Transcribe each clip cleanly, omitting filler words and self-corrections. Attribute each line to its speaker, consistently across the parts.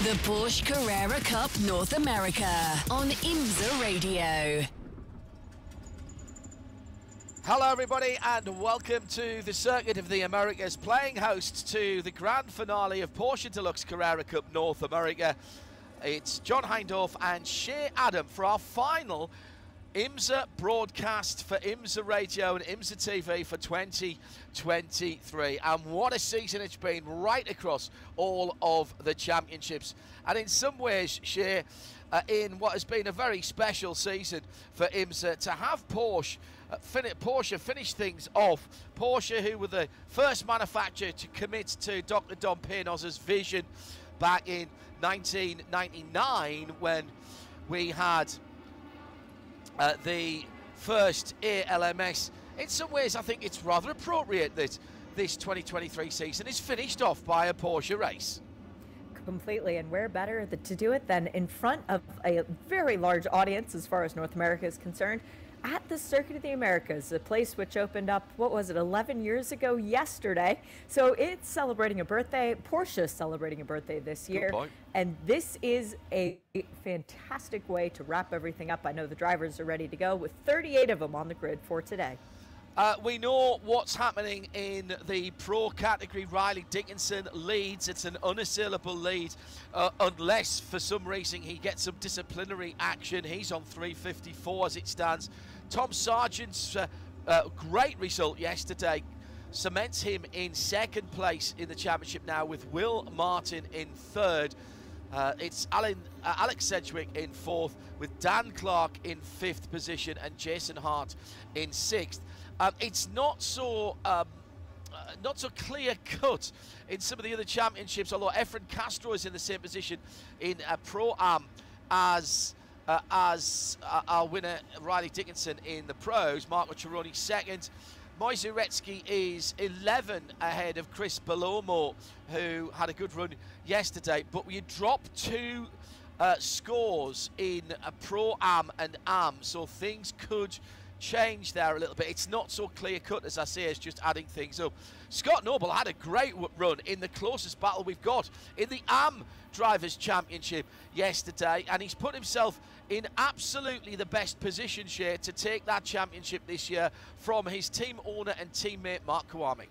Speaker 1: The Porsche Carrera Cup North America on IMSA Radio.
Speaker 2: Hello everybody and welcome to the Circuit of the Americas, playing host to the grand finale of Porsche Deluxe Carrera Cup North America. It's John Hindorf and Shea Adam for our final IMSA broadcast for IMSA Radio and IMSA TV for 2023. And what a season it's been right across all of the championships. And in some ways, Shea, in what has been a very special season for IMSA, to have Porsche finish things off. Porsche, who were the first manufacturer to commit to Dr. Dom Pianozza's vision back in 1999 when we had the first ALMS. In some ways, I think it's rather appropriate that this 2023 season is finished off by a Porsche race.
Speaker 3: Completely, and where better to do it than in front of a very large audience as far as North America is concerned, at the Circuit of the Americas, a place which opened up, what was it, 11 years ago yesterday. So it's celebrating a birthday. Porsche's celebrating a birthday this year.
Speaker 2: Good point.
Speaker 3: And this is a fantastic way to wrap everything up. I know the drivers are ready to go with 38 of them on the grid for today.
Speaker 2: We know what's happening in the pro category. Riley Dickinson leads. It's an unassailable lead, unless for some reason he gets some disciplinary action. He's on 354 as it stands. Tom Sargent's great result yesterday cements him in second place in the championship now, with Will Martin in third. It's Alex Sedgwick in fourth, with Dan Clark in fifth position and Jason Hart in sixth. It's not so clear cut in some of the other championships, although Efren Castro is in the same position in Pro-Am as our winner Riley Dickinson in the pros. Marco Cironi second. Moise Uretsky is 11 ahead of Chris Belomo, who had a good run yesterday, but you drop two scores in Pro-Am and Am, so things could change there a little bit. It's not so clear cut, as I say, it's just adding things up. Scott Noble had a great run in the closest battle we've got in the AM Drivers' Championship yesterday, and he's put himself in absolutely the best position, Shea, to take that championship this year from his team owner and teammate Mark Kawame.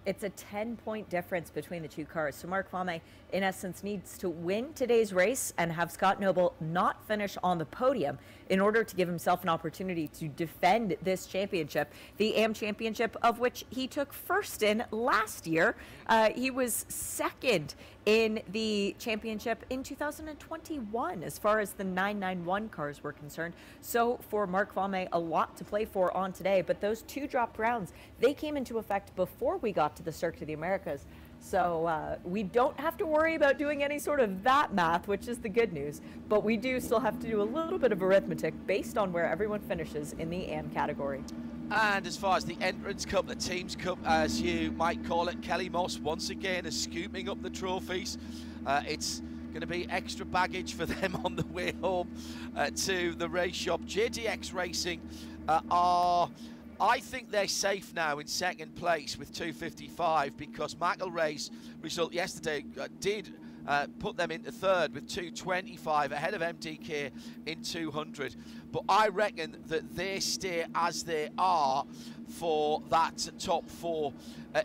Speaker 3: It's a 10-point difference between the two cars. So Mark Kawame, in essence, needs to win today's race and have Scott Noble not finish on the podium in order to give himself an opportunity to defend this championship, the AM Championship, of which he took first in last year. He was second in the championship in 2021 as far as the 991 cars were concerned. So for Mark Kawame, a lot to play for on today, but those two dropped rounds, they came into effect before we got to the Circuit of the Americas. So we don't have to worry about doing any sort of that math, which is the good news, but we do still have to do a little bit of arithmetic based on where everyone finishes in the AM category.
Speaker 2: And as far as the Entrance Cup, the Teams Cup, as you might call it, Kelly Moss once again is scooping up the trophies. It's going to be extra baggage for them on the way home to the race shop. JDX Racing I think they're safe now in second place with 255, because McElray's result yesterday did put them into third with 225 ahead of MDK in 200. But I reckon that they stay as they are for that top four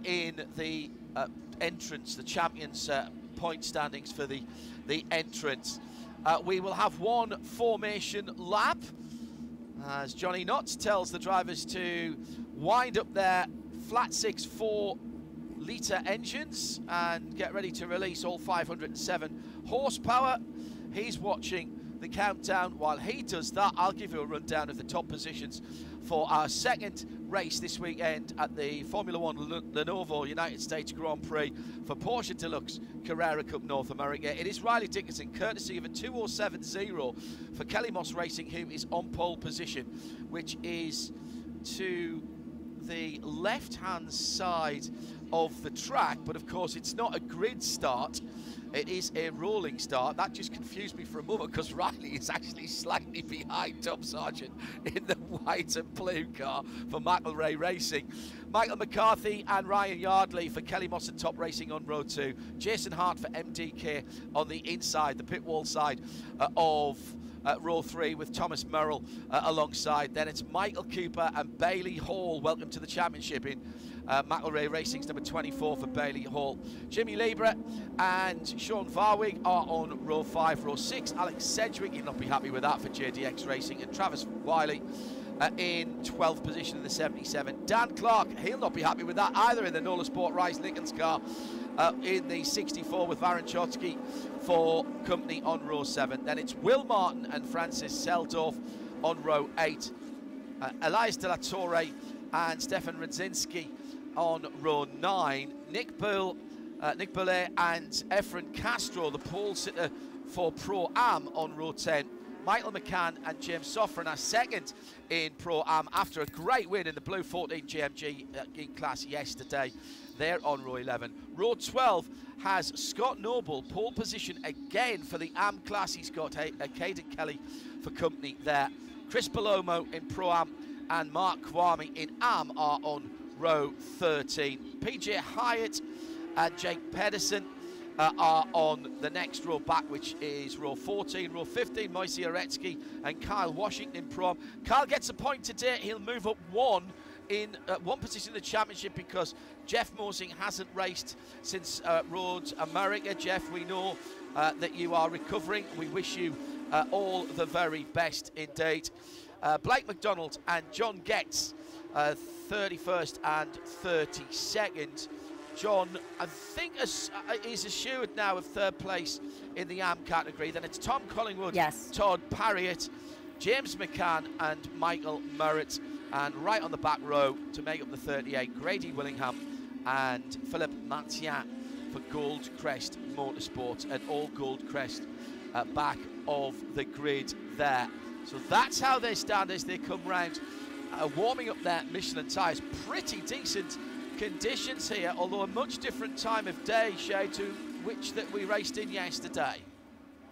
Speaker 2: in the entrance, the champions point standings for the entrance. We will have one formation lap as Johnny Knotts tells the drivers to wind up their flat 6 4-litre engines and get ready to release all 507 horsepower. He's watching the countdown. While he does that, I'll give you a rundown of the top positions for our second race this weekend at the Formula One Lenovo United States Grand Prix for Porsche Deluxe Carrera Cup North America. It is Riley Dickinson, courtesy of a 2:07.0 for Kelly Moss Racing, who is on pole position, which is to the left-hand side of the track, but of course it's not a grid start, it is a rolling start. That just confused me for a moment because Riley is actually slightly behind Tom Sargent in the white and blue car for McElrea Racing. Michael McCarthy and Ryan Yardley for Kelly Moss and Top Racing on row 2. Jason Hart for MDK on the inside, the pit wall side of row 3 with Thomas Merrill alongside. Then it's Michael Cooper and Bailey Hall. Welcome to the championship in McElrea Racing's number 24 for Bailey Hall. Jimmy Lieber and Sean Varwig are on row 5. Row 6, Alex Sedgwick, you'll not be happy with that, for JDX Racing, and Travis Wiley in 12th position in the 77. Dan Clark, he'll not be happy with that either, in the Nola Sport Rice Lincoln's car in the 64 with Varon Chotsky for company on row 7. Then it's Will Martin and Francis Seldorf on row 8. Elias De La Torre and Stefan Radzinski on row 9. Nick Bull, Nick Bullet and Efren Castro, the pole sitter for Pro-Am, on row 10. Michael McCann and James Soffren are second in Pro-Am after a great win in the Blue 14 GMG class yesterday. They're on row 11. Row 12 has Scott Noble, pole position again for the Am class. He's got Caden Kelly for company there. Chris Palomo in Pro-Am and Mark Kwame in Am are on row 13. PJ Hyatt and Jake Pedersen are on the next row back, which is row 14. Row 15, Moise Oretsky and Kyle Washington in Pro-Am. Kyle gets a point today. He'll move up one position in the championship because Jeff Mosing hasn't raced since Roads America. Jeff, we know that you are recovering. We wish you all the very best indeed. Blake McDonald and John Getz, 31st and 32nd. John, I think, is assured now of 3rd place in the Am category. Then it's Tom Collingwood,
Speaker 3: yes,
Speaker 2: Todd Parriott, James McCann and Michael Merritt. And right on the back row to make up the 38, Grady Willingham and Philip Mathian for Goldcrest Motorsports, and all Goldcrest back of the grid there. So that's how they stand as they come round, warming up their Michelin tyres. Pretty decent conditions here, although a much different time of day, Shay, to which that we raced in yesterday.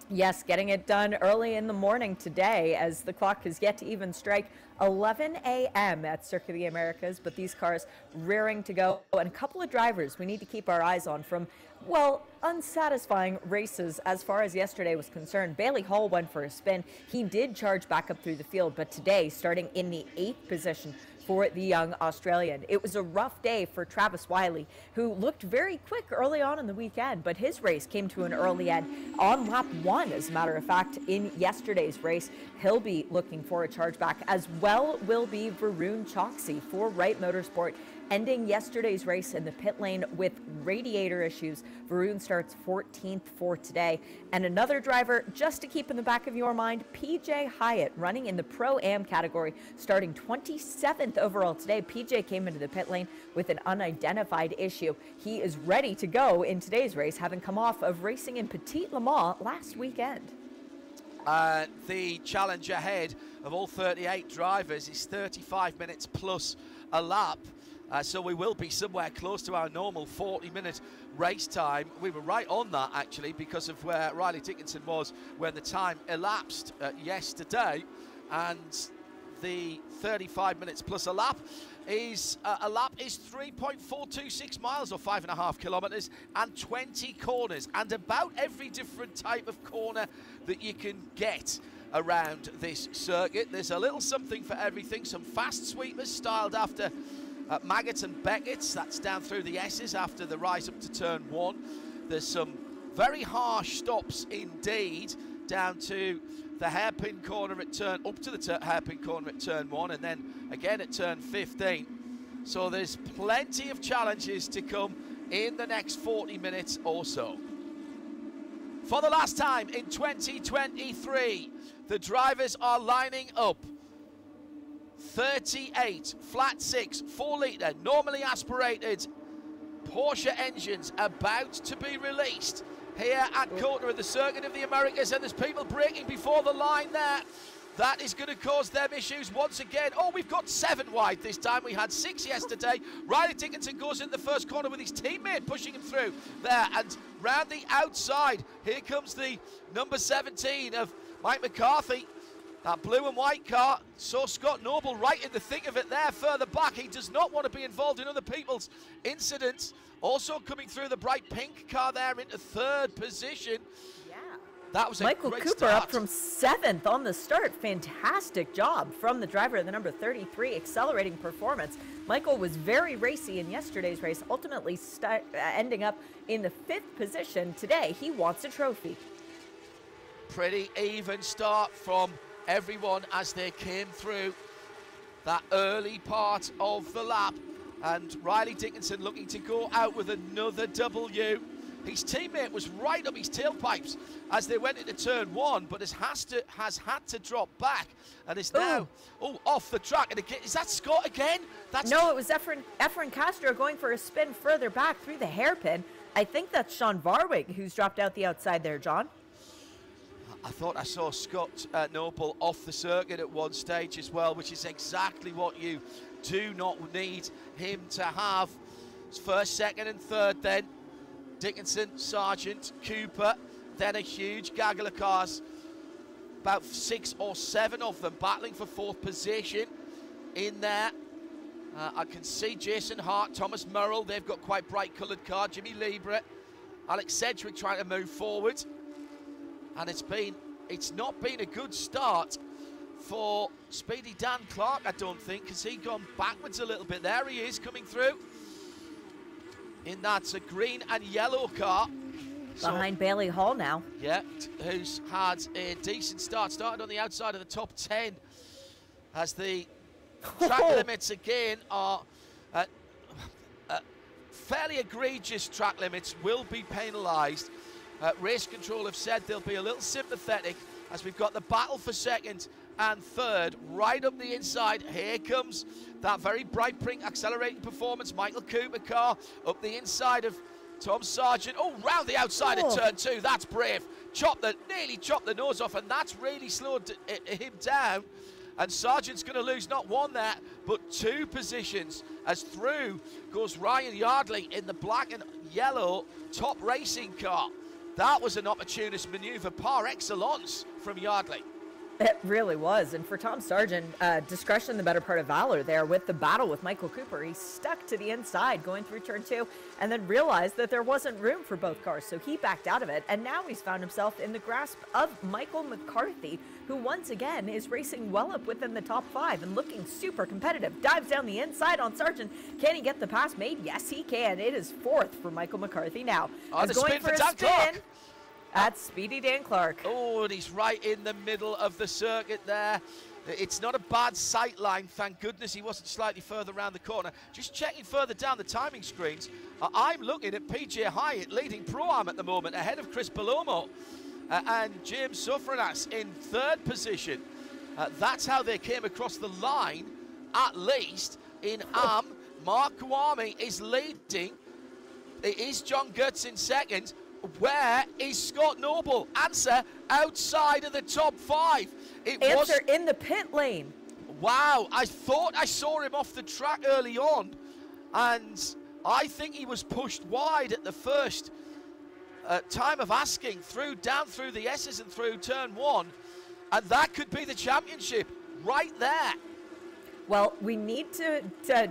Speaker 3: Yes, getting it done early in the morning today, as the clock has yet to even strike 11 a.m. at Circuit of the Americas, but these cars rearing to go. And a couple of drivers we need to keep our eyes on from, well, unsatisfying races as far as yesterday was concerned. Bailey Hall went for a spin. He did charge back up through the field, but today, starting in the 8th position for the young Australian. It was a rough day for Travis Wiley, who looked very quick early on in the weekend, but his race came to an early end on lap 1, as a matter of fact, in yesterday's race. He'll be looking for a charge back, as well will be Varun Choksey for Wright Motorsport, ending yesterday's race in the pit lane with radiator issues. Varun starts 14th for today. And another driver, just to keep in the back of your mind, PJ Hyatt, running in the Pro-Am category, starting 27th overall today. PJ came into the pit lane with an unidentified issue. He is ready to go in today's race, having come off of racing in Petit Le Mans last weekend.
Speaker 2: The challenge ahead of all 38 drivers is 35 minutes plus a lap. So we will be somewhere close to our normal 40-minute race time. We were right on that, actually, because of where Riley Dickinson was when the time elapsed yesterday. And the 35 minutes plus a lap is 3.426 miles, or 5.5 kilometres, and 20 corners, and about every different type of corner that you can get around this circuit. There's a little something for everything. Some fast sweepers styled after Maggott and Beckett's, that's down through the S's after the rise up to turn 1. There's some very harsh stops indeed down to the hairpin corner at turn, up to the hairpin corner at turn 1, and then again at turn 15. So there's plenty of challenges to come in the next 40 minutes or so. For the last time in 2023, the drivers are lining up. 38 flat 6 4-litre normally aspirated Porsche engines about to be released here at Kota of the Circuit of the Americas, and there's people braking before the line there. That is going to cause them issues once again. Oh, we've got 7 wide this time. We had 6 yesterday. Riley Dickinson goes in the first corner with his teammate pushing him through there. And round the outside, here comes the number 17 of Mike McCarthy. That blue and white car saw Scott Noble right in the thick of it there, further back. He does not want to be involved in other people's incidents. Also coming through the bright pink car there into 3rd position. That was a
Speaker 3: Michael
Speaker 2: great
Speaker 3: Cooper
Speaker 2: start.
Speaker 3: up from 7th on the start. Fantastic job from the driver of the number 33, accelerating performance. Michael was very racy in yesterday's race, ultimately ending up in the 5th position. Today, he wants a trophy.
Speaker 2: Pretty even start from everyone as they came through that early part of the lap. And Riley Dickinson looking to go out with another W. His teammate was right up his tailpipes as they went into turn 1, but has had to drop back and is now off the track. And again, is that Scott again?
Speaker 3: No, it was Efren Castro going for a spin further back through the hairpin. I think that's Sean Varwig who's dropped out the outside there, John.
Speaker 2: I thought I saw Scott Noble off the circuit at one stage as well, which is exactly what you do not need him to have. It's 1st, 2nd and 3rd then. Dickinson, Sargent, Cooper, then a huge gaggle of cars. About 6 or 7 of them battling for 4th position in there. I can see Jason Hart, Thomas Murrell, they've got quite bright coloured cars. Jimmy Liebert, Alex Sedgwick trying to move forward. And it's not been a good start for Speedy Dan Clark, I don't think, because he's gone backwards a little bit. There he is coming through in that green and yellow car.
Speaker 3: Behind Bailey Hall now.
Speaker 2: Yeah, who's had a decent start. Started on the outside of the top 10 as the track limits again are fairly egregious. Track limits will be penalised. Race Control have said they'll be a little sympathetic as we've got the battle for 2nd and 3rd right up the inside. Here comes that very bright pink accelerating performance. Michael Cooper car up the inside of Tom Sargent. Oh, round the outside of turn 2. That's brave. Nearly chopped the nose off, and that's really slowed him down. And Sargent's going to lose not 1 there, but 2 positions as through goes Ryan Yardley in the black and yellow top racing car. That was an opportunist manoeuvre par excellence from Yardley.
Speaker 3: It really was. And for Tom Sargent, discretion the better part of valor there with the battle with Michael Cooper. He stuck to the inside going through turn 2 and then realized that there wasn't room for both cars. So he backed out of it. And now he's found himself in the grasp of Michael McCarthy, who once again is racing well up within the top 5 and looking super competitive. Dives down the inside on Sargent. Can he get the pass made? Yes, he can. It is 4th for Michael McCarthy now.
Speaker 2: Oh,
Speaker 3: He's going for a spin. That's Speedy Dan Clark.
Speaker 2: Oh, and he's right in the middle of the circuit there. It's not a bad sight line. Thank goodness he wasn't slightly further around the corner. Just checking further down the timing screens, I'm looking at PJ Hyatt leading Pro-Am at the moment, ahead of Chris Palomo and James Sofranas in 3rd position. That's how they came across the line, at least in Am. Mark Kawami is leading. It is John Gertz in 2nd. Where is Scott Noble? Answer, outside of the top 5.
Speaker 3: Answer in the pit lane.
Speaker 2: Wow, I thought I saw him off the track early on, and I think he was pushed wide at the first time of asking, down through the S's and through turn 1, and that could be the championship right there.
Speaker 3: Well, we need to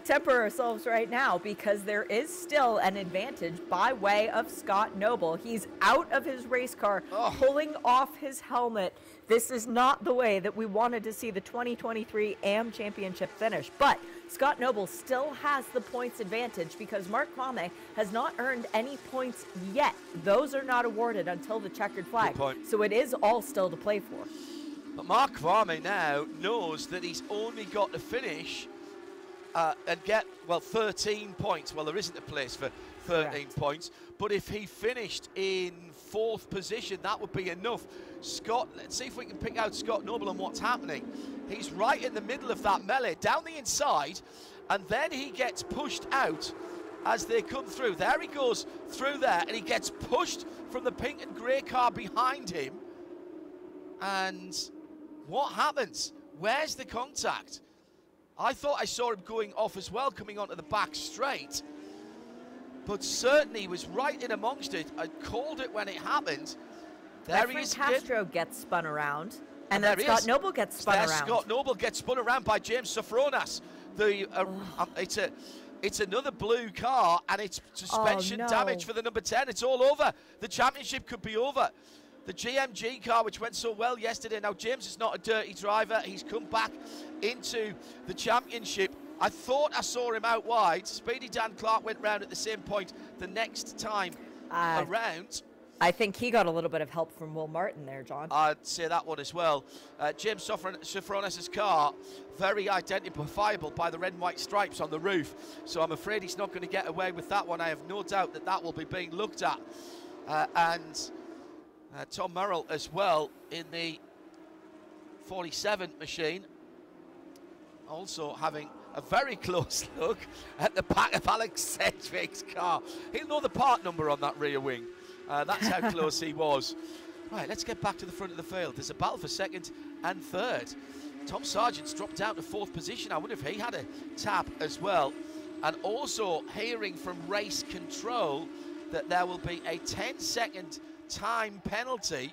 Speaker 3: temper ourselves right now because there is still an advantage by way of Scott Noble. He's out of his race car, pulling off his helmet. This is not the way that we wanted to see the 2023 AM Championship finish. But Scott Noble still has the points advantage because Mark Kwame has not earned any points yet. Those are not awarded until the checkered flag. So it is all still to play for.
Speaker 2: But Mark Kwame now knows that he's only got to finish and get, 13 points. Well, there isn't a place for 13 points. But if he finished in 4th position, that would be enough. Scott, let's see if we can pick out Scott Noble and what's happening. He's right in the middle of that melee, down the inside, and then he gets pushed out as they come through. There he goes through there, and he gets pushed from the pink and grey car behind him. And What happens? Where's the contact? I thought I saw him going off as well, coming onto the back straight. But certainly he was right in amongst it. I called it when it happened. There he is.
Speaker 3: Castro gets spun around, and then Scott Noble gets spun around.
Speaker 2: Scott Noble gets spun around by James Sofronas. It's another blue car, and it's suspension damage for the number 10. It's all over. The championship could be over. The GMG car, which went so well yesterday. Now, James is not a dirty driver. He's come back into the championship. I thought I saw him out wide. Speedy Dan Clark went round at the same point the next time around.
Speaker 3: I think he got a little bit of help from Will Martin there, John.
Speaker 2: I'd say that one as well. James Sofronas' car, very identifiable by the red and white stripes on the roof. So I'm afraid he's not going to get away with that one. I have no doubt that that will be being looked at. And Tom Merrill as well in the 47 machine. Also having a very close look at the back of Alex Sedgwick's car. He'll know the part number on that rear wing. That's how close he was. Right, let's get back to the front of the field. There's a battle for second and third. Tom Sargent's dropped down to fourth position. I wonder if he had a tap as well. And also hearing from race control that there will be a 10-second time penalty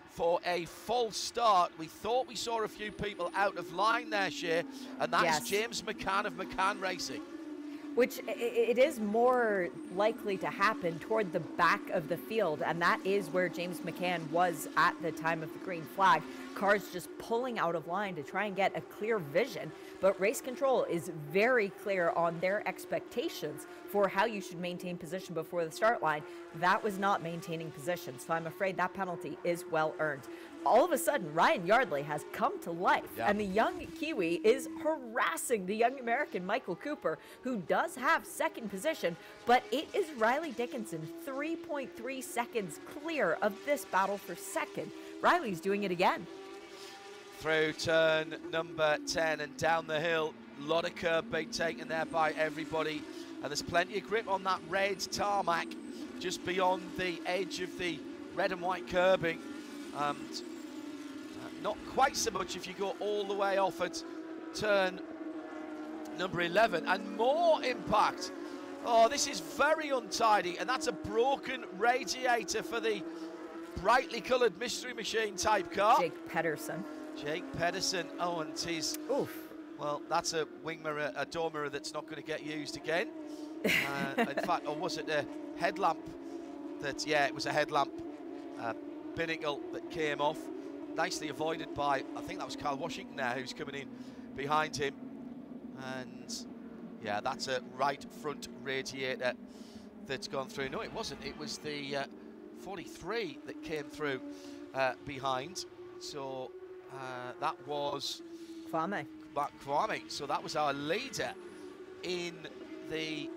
Speaker 2: for a false start. We thought we saw a few people out of line there, Shea, and that is James McCann of McCann Racing.
Speaker 3: Which it is more likely to happen toward the back of the field, and that is where James McCann was at the time of the green flag. Cars just pulling out of line to try and get a clear vision, but race control is very clear on their expectations for how you should maintain position before the start line. That was not maintaining position, so I'm afraid that penalty is well earned. All of a sudden, Ryan Yardley has come to life, and the young Kiwi is harassing the young American Michael Cooper, who does have second position, but it is Riley Dickinson 3.3 seconds clear of this battle for second. Riley's doing it again.
Speaker 2: Through turn number 10 and down the hill, a lot of curb being taken there by everybody, and there's plenty of grip on that red tarmac just beyond the edge of the red and white curbing. Not quite so much if you go all the way off at turn number 11, and more impact. Oh, this is very untidy, and that's a broken radiator for the brightly coloured Mystery Machine type car.
Speaker 3: Jake Pedersen.
Speaker 2: Oh, and he's... Oof. Well, that's a wing mirror, a door mirror that's not going to get used again. In fact, or was it a headlamp? Yeah, it was a headlamp binnacle that came off. Nicely avoided by, I think that was Carl Washington there, who's coming in behind him. And yeah, that's a right front radiator that's gone through. No, it wasn't. It was the 43 that came through behind. So that was
Speaker 3: Kwame.
Speaker 2: So that was our leader in the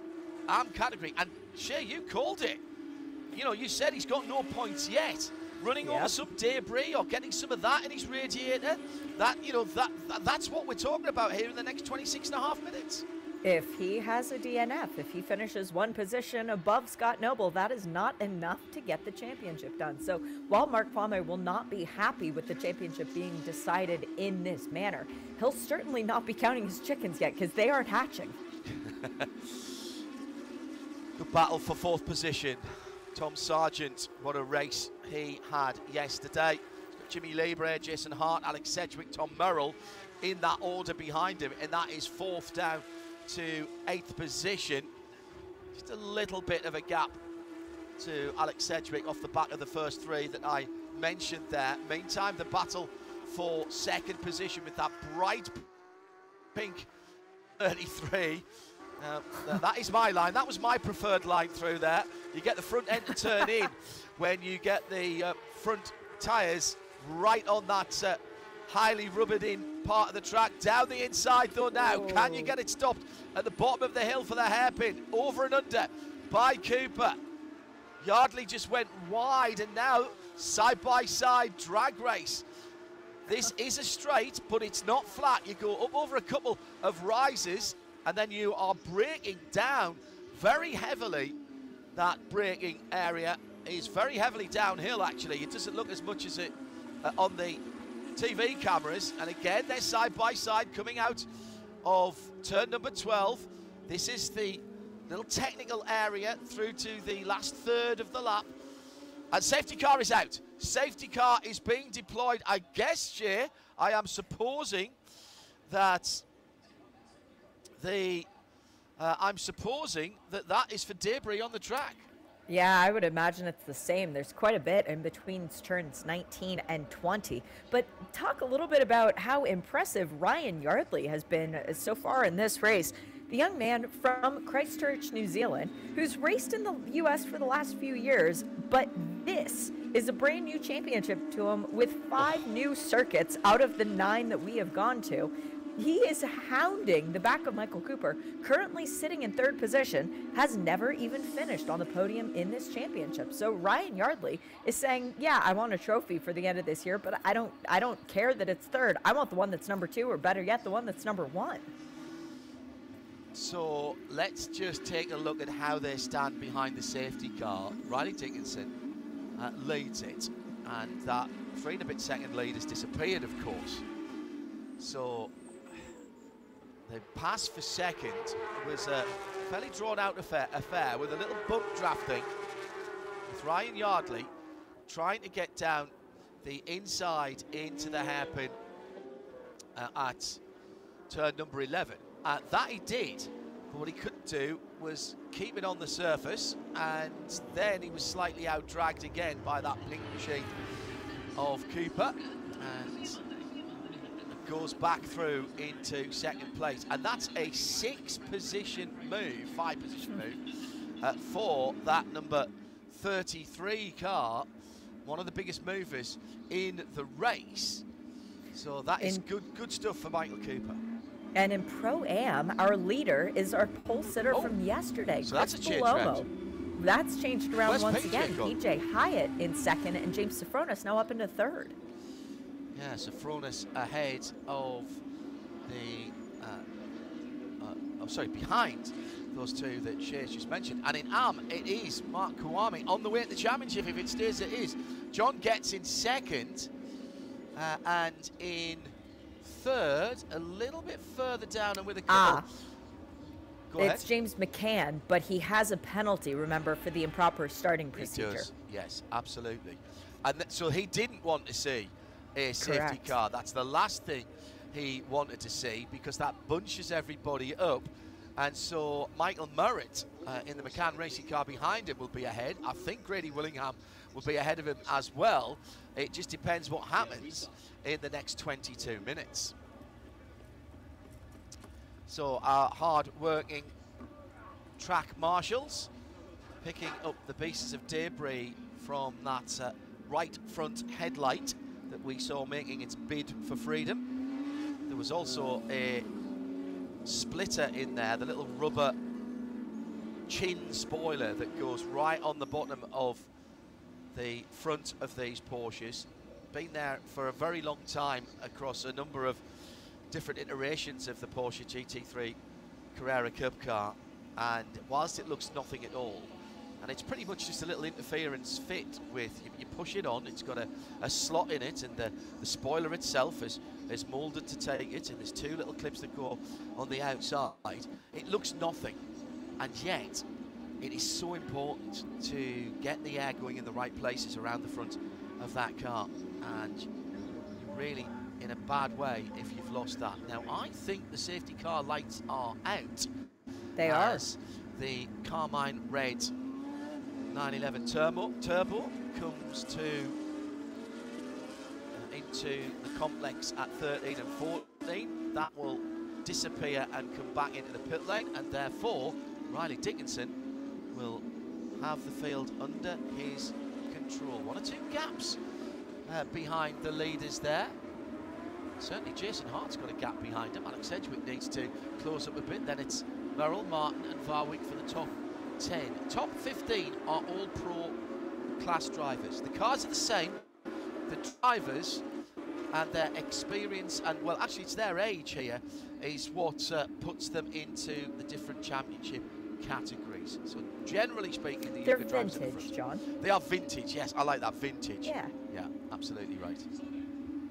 Speaker 2: arm category. And Shea, you called it. You know, you said he's got no points yet. Running over some debris or getting some of that in his radiator. That, you know, that's what we're talking about here in the next 26.5 minutes.
Speaker 3: If he has a DNF, if he finishes one position above Scott Noble, that is not enough to get the championship done. So while Mark Kwame will not be happy with the championship being decided in this manner, he'll certainly not be counting his chickens yet because they aren't hatching.
Speaker 2: Good battle for fourth position. Tom Sargent, what a race he had yesterday. He's got Jimmy Libre, Jason Hart, Alex Sedgwick, Tom Merrill in that order behind him, and that is fourth down to eighth position. Just a little bit of a gap to Alex Sedgwick off the back of the first three that I mentioned there. Meantime, the battle for second position with that bright pink 33. That is my line. That was my preferred line through there. You get the front end to turn in when you get the front tyres right on that highly rubbered in part of the track. Down the inside though now. Oh. Can you get it stopped at the bottom of the hill for the hairpin? Over and under by Cooper. Yardley just went wide, and now side-by-side drag race. This is a straight, but it's not flat. You go up over a couple of rises, and then you are braking down very heavily. That braking area is very heavily downhill, actually. It doesn't look as much as it on the TV cameras, and again they're side by side coming out of turn number 12. This is the little technical area through to the last third of the lap, and safety car is out. Safety car is being deployed. I guess, Jay, I am supposing that that is for debris on the track.
Speaker 3: Yeah, I would imagine it's the same. There's quite a bit in between turns 19 and 20. But talk a little bit about how impressive Ryan Yardley has been so far in this race. The young man from Christchurch, New Zealand, who's raced in the U.S. for the last few years, but this is a brand new championship to him with 5 new circuits out of the 9 that we have gone to. He is hounding the back of Michael Cooper, currently sitting in 3rd position, has never even finished on the podium in this championship. So Ryan Yardley is saying, yeah, I want a trophy for the end of this year, but I don't care that it's 3rd. I want the one that's number 2, or better yet, the one that's number 1.
Speaker 2: So let's just take a look at how they stand behind the safety car. Riley Dickinson leads it, and that 3 and a bit second lead has disappeared, of course. So the pass for second was a fairly drawn-out affair with a little bump drafting, with Ryan Yardley trying to get down the inside into the hairpin at turn number 11. That he did, but what he couldn't do was keep it on the surface, and then he was slightly out-dragged again by that pink machine of Cooper, and goes back through into second place. And that's a 5-position move for that number 33 car, one of the biggest movers in the race. So that is good stuff for Michael Cooper.
Speaker 3: And in Pro-Am, our leader is our pole sitter from yesterday.
Speaker 2: So that's a change around.
Speaker 3: That's changed around once
Speaker 2: PJ
Speaker 3: again. PJ Hyatt in 2nd, and James Sofronis now up into 3rd.
Speaker 2: Yeah, Sofronis ahead of the, behind those 2 that Shay's just mentioned. And in AM, it is Mark Kawami on the way to the championship, if it stays it is. John Getz in 2nd, and in 3rd, a little bit further down and with a couple.
Speaker 3: It's James McCann, but he has a penalty, remember, for the improper starting procedure.
Speaker 2: He does, yes, absolutely. And so he didn't want to see a safety car. That's the last thing he wanted to see, because that bunches everybody up. And so Michael Murrett in the McCann racing car behind him will be ahead. I think Grady Willingham will be ahead of him as well. It just depends what happens in the next 22 minutes. So our hard-working track marshals picking up the pieces of debris from that right front headlight that we saw making its bid for freedom. There was also a splitter in there, the little rubber chin spoiler that goes right on the bottom of the front of these Porsches. Been there for a very long time across a number of different iterations of the Porsche GT3 Carrera Cup car, and whilst it looks nothing at all, and it's pretty much just a little interference fit with, you push it on, it's got a slot in it, and the spoiler itself is moulded to take it, and there's 2 little clips that go on the outside. It looks nothing, and yet it is so important to get the air going in the right places around the front of that car, and you're really in a bad way if you've lost that. Now, I think the safety car lights are out.
Speaker 3: They are.
Speaker 2: The Carmine Red 911 Turbo comes into the complex at 13 and 14. That will disappear and come back into the pit lane, and therefore Riley Dickinson will have the field under his control. 1 or 2 gaps behind the leaders there. Certainly Jason Hart's got a gap behind him. Alex Edgewick needs to close up a bit. Then it's Merrill, Martin and Varwick for the top 10. Top 15 are all pro class drivers. The cars are the same. The drivers and their experience, and well, actually it's their age here, is what puts them into the different championship categories. So generally speaking,
Speaker 3: they're vintage, John.
Speaker 2: They are vintage, yes. I like that, vintage.
Speaker 3: Yeah.
Speaker 2: Yeah, absolutely right.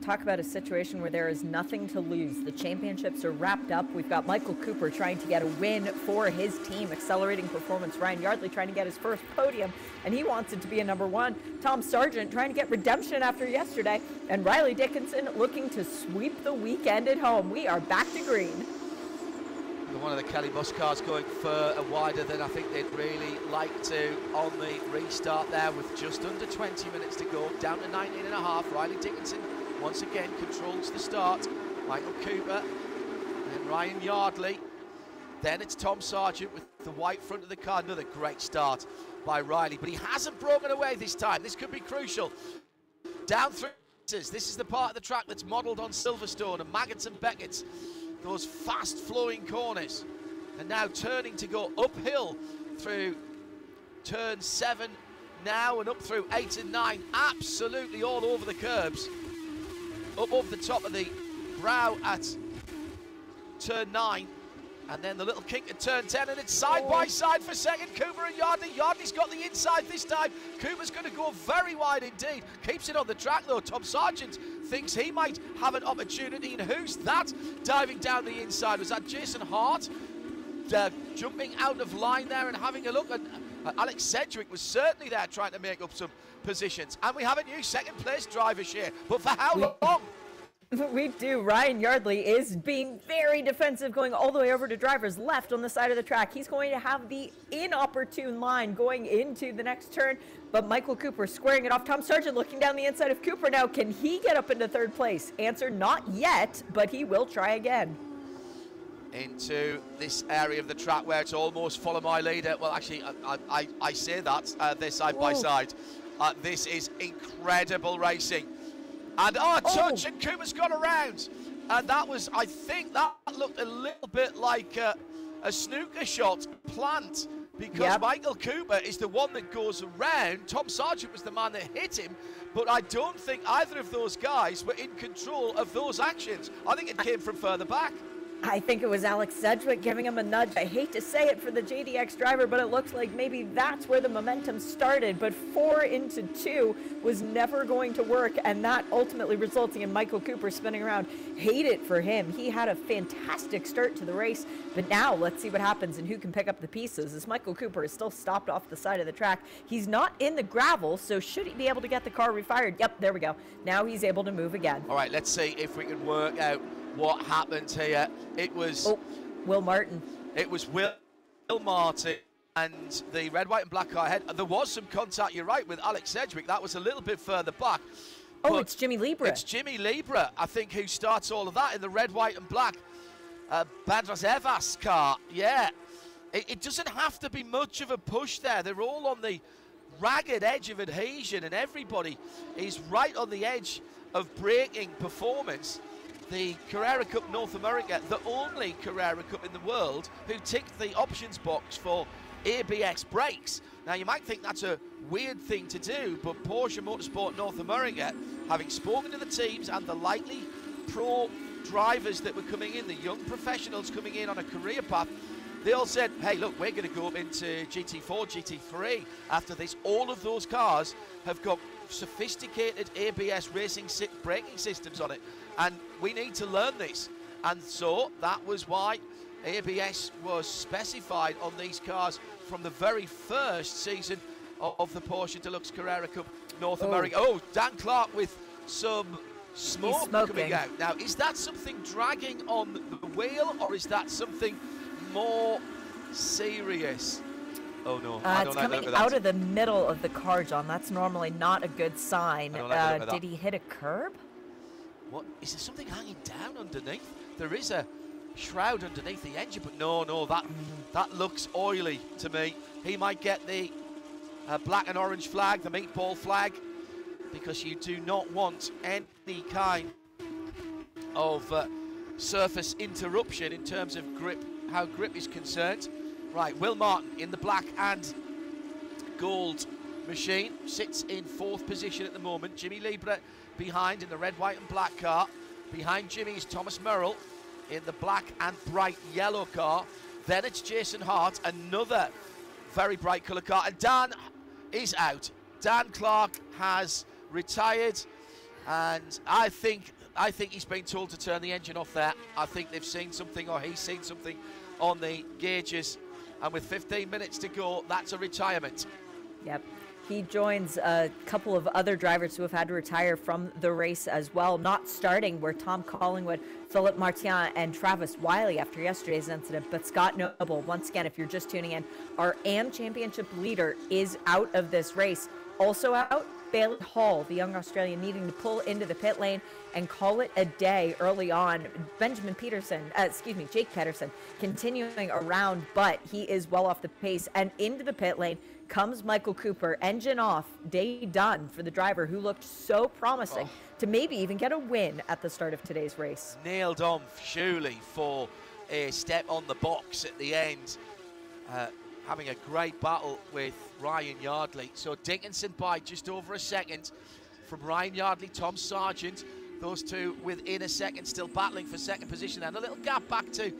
Speaker 3: talk about a situation where there is nothing to lose. The championships are wrapped up. We've got Michael Cooper trying to get a win for his team, accelerating performance. Ryan Yardley trying to get his first podium, and he wants it to be a number one. Tom Sargent trying to get redemption after yesterday, and Riley Dickinson looking to sweep the weekend at home. We are back to green.
Speaker 2: One of the Kelly Bus cars going further wider than I think they'd really like to on the restart there, with just under 20 minutes to go, down to 19.5. Riley Dickinson once again controls the start. Michael Cooper and Ryan Yardley. Then it's Tom Sargent with the white front of the car. Another great start by Riley, but he hasn't broken away this time. This could be crucial. Down through, this is the part of the track that's modelled on Silverstone and Maggots and Beckett's. Those fast-flowing corners, and now turning to go uphill through turn 7 now and up through 8 and 9, absolutely all over the curbs. Up over the top of the brow at turn 9, and then the little kink at turn 10, and it's side by side for second, Cooper and Yardley. Yardley's got the inside this time. Cooper's going to go very wide indeed. Keeps it on the track though. Tom Sargent thinks he might have an opportunity, and who's that diving down the inside? Was that Jason Hart jumping out of line there and having a look? And Alex Sedgwick was certainly there trying to make up some positions. And we have a new second place driver here, but for how long?
Speaker 3: We do. Ryan Yardley is being very defensive, going all the way over to driver's left on the side of the track. He's going to have the inopportune line going into the next turn, but Michael Cooper squaring it off. Tom Sargent looking down the inside of Cooper now. Can he get up into third place? Answer, not yet, but he will try again.
Speaker 2: Into this area of the track where it's almost follow my leader. Well, actually, I say that, they're side by side. This is incredible racing. And touch, and Cooper's got around. And that was, I think that looked a little bit like a snooker shot plant, because Michael Cooper is the one that goes around. Tom Sargent was the man that hit him, but I don't think either of those guys were in control of those actions. I think it came from further back.
Speaker 3: I think it was Alex Sedgwick giving him a nudge. I hate to say it for the JDX driver, but it looks like maybe that's where the momentum started. But 4 into 2 was never going to work, and that ultimately resulting in Michael Cooper spinning around. Hate it for him. He had a fantastic start to the race, but now let's see what happens and who can pick up the pieces, as Michael Cooper is still stopped off the side of the track. He's not in the gravel, so should he be able to get the car refired? Yep, there we go. Now he's able to move again. All
Speaker 2: right, let's see if we can work out what happened here. It was
Speaker 3: Will Martin.
Speaker 2: It was Will Martin and the red, white and black car ahead. There was some contact, you're right, with Alex Sedgwick. That was a little bit further back.
Speaker 3: Oh, it's Jimmy Libra.
Speaker 2: It's Jimmy Libra, I think, who starts all of that in the red, white and black Badras Evas car. Yeah, it doesn't have to be much of a push there. They're all on the ragged edge of adhesion, and everybody is right on the edge of braking performance. The Carrera Cup North America, the only Carrera Cup in the world who ticked the options box for ABS brakes. Now, you might think that's a weird thing to do, but Porsche Motorsport North America, having spoken to the teams and the likely pro drivers that were coming in, the young professionals coming in on a career path, they all said, hey, look, we're going to go up into GT4, GT3 after this. All of those cars have got sophisticated ABS racing braking systems on it, and we need to learn this. And so that was why ABS was specified on these cars from the very first season of the Porsche Deluxe Carrera Cup North America. Oh, Dan Clark with some smoke coming out. Now, is that something dragging on the wheel, or is that something more serious? Oh no,
Speaker 3: it's coming out of the middle of the car, John. That's normally not a good sign. Did he hit a curb?
Speaker 2: What? Is there something hanging down underneath? There is a shroud underneath the engine, but no, that looks oily to me. He might get the black and orange flag, the meatball flag, because you do not want any kind of surface interruption in terms of grip, how grip is concerned. Right, Will Martin in the black and gold machine sits in 4th position at the moment. Jimmy Libra behind in the red, white and black car. Behind Jimmy is Thomas Merrill in the black and bright yellow car. Then it's Jason Hart, another very bright colour car. And Dan is out. Dan Clark has retired. And I think he's been told to turn the engine off there. I think they've seen something, or he's seen something on the gauges. And with 15 minutes to go, that's a retirement.
Speaker 3: Yep. He joins a couple of other drivers who have had to retire from the race as well. Not starting were Tom Collingwood, Philippe Martin, and Travis Wiley after yesterday's incident. But Scott Noble, once again, if you're just tuning in, our AM Championship leader is out of this race. Also out, Bailey Hall, the young Australian, needing to pull into the pit lane and call it a day early on. Jake Pedersen continuing around, but he is well off the pace. And into the pit lane comes Michael Cooper, engine off, day done for the driver who looked so promising to maybe even get a win at the start of today's race.
Speaker 2: Nailed on surely for a step on the box at the end. Having a great battle with Ryan Yardley. So Dickinson by just over a second from Ryan Yardley, Tom Sargent. Those two within a second, still battling for second position. And a little gap back to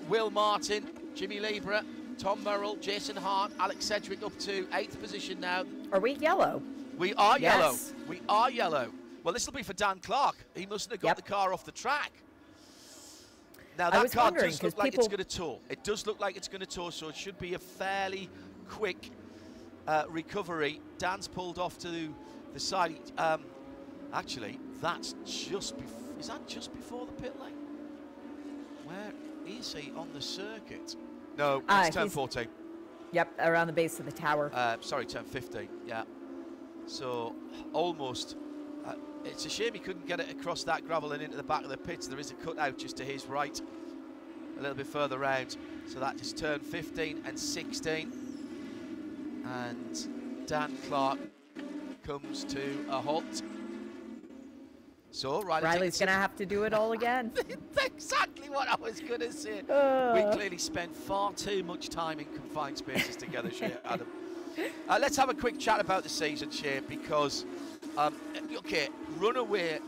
Speaker 2: Will Martin, Jimmy Libra, Tom Merrill, Jason Hart, Alex Sedgwick up to 8th position now.
Speaker 3: Are we yellow?
Speaker 2: We are yellow.
Speaker 3: Yes.
Speaker 2: We are yellow. Well, this will be for Dan Clark. He mustn't have got the car off the track. Now, that car does look like it's going to tow. It does look like it's going to tow, so it should be a fairly quick recovery. Dan's pulled off to the side. Actually, that's just is that just before the pit lane? Where is he on the circuit? No, it's turn 14.
Speaker 3: Yep, around the base of the tower.
Speaker 2: Sorry, turn 15, yeah. So, almost. It's a shame he couldn't get it across that gravel and into the back of the pits. There is a cutout just to his right, a little bit further round. So that is turn 15 and 16. And Dan Clark comes to a halt. So
Speaker 3: Riley's going to have to do it all again.
Speaker 2: That's exactly what I was going to say. We clearly spent far too much time in confined spaces together, Shea, Adam. Let's have a quick chat about the season, Shea, because, okay, runaway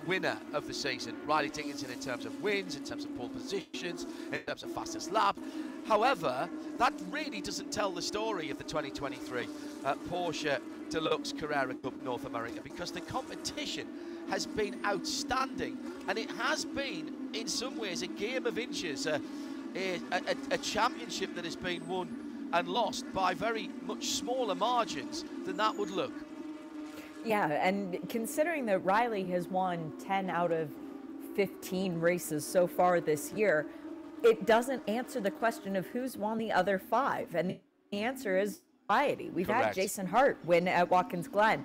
Speaker 2: winner of the season, Riley Dickinson, in terms of wins, in terms of pole positions, in terms of fastest lap. However, that really doesn't tell the story of the 2023 Porsche Deluxe Carrera Cup North America, because the competition has been outstanding, and it has been, in some ways, a game of inches, a championship that has been won and lost by very much smaller margins than that would look.
Speaker 3: Yeah, and considering that Riley has won 10 out of 15 races so far this year, it doesn't answer the question of who's won the other 5. And the answer is variety. We've had Jason Hart win at Watkins Glen.